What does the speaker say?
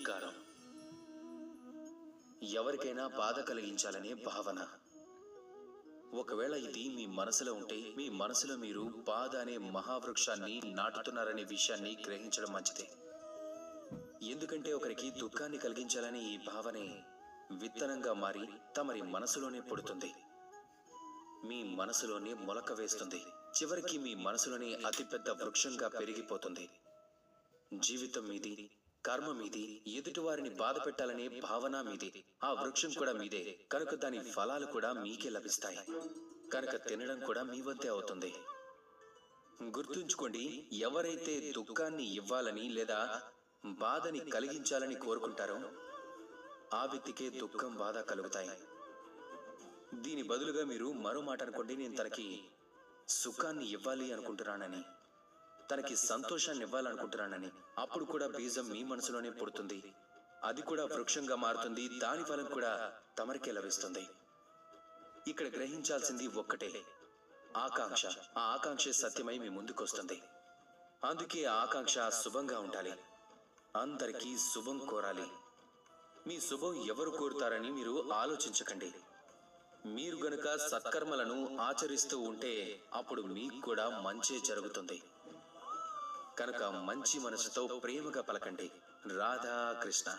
ప్రతీకారం. ఎవరికైనా బాధ కలిగించాలనే భావన. ఒకవేళ ఇది మీ మనసులో ఉంటే, మీ మనసులో మీరు బాధ అనే మహావృక్షాన్ని నాటుతున్నారనే విషయాన్ని గ్రహించడం మంచిది. ఎందుకంటే ఒకరికి దుఃఖాన్ని కలిగించాలనే ఈ భావనే విత్తనంగా మారి తమరి మనసులోనే పుడుతుంది, మీ మనసులోనే మొలక వేస్తుంది, చివరికి మీ మనసులోనే అతిపెద్ద వృక్షంగా పెరిగిపోతుంది. జీవితం మీది, కర్మ మీది, ఎదుటివారిని బాధ పెట్టాలనే భావన మీది, ఆ వృక్షం కూడా మీదే కనుక దాని ఫలాలు కూడా మీకే లభిస్తాయి. కనుక తినడం కూడా మీ వద్దే అవుతుంది. గుర్తుంచుకోండి, ఎవరైతే దుఃఖాన్ని ఇవ్వాలని లేదా బాధని కలిగించాలని కోరుకుంటారో ఆ వ్యక్తికే దుఃఖం, బాధ కలుగుతాయి. దీని బదులుగా మీరు మరో మాట అనుకోండి, నేను తనకి సుఖాన్ని ఇవ్వాలి అనుకుంటున్నానని, తనకి సంతోషాన్ని ఇవ్వాలనుకుంటున్నానని. అప్పుడు కూడా బీజం మీ మనసులోనే పుడుతుంది, అది కూడా వృక్షంగా మారుతుంది, దాని ఫలం కూడా తమరికే లభిస్తుంది. ఇక్కడ గ్రహించాల్సింది ఒక్కటే, ఆకాంక్ష. ఆ ఆకాంక్ష సత్యమై మీ ముందుకొస్తుంది. అందుకే ఆ ఆకాంక్ష శుభంగా ఉండాలి, అందరికీ శుభం కోరాలి. మీ శుభం ఎవరు కోరుతారని మీరు ఆలోచించకండి. మీరు గనుక సత్కర్మలను ఆచరిస్తూ ఉంటే అప్పుడు మీకు కూడా మంచే జరుగుతుంది. కనుక మంచి మనసుతో ప్రేమగా పలకండి. రాధా కృష్ణ.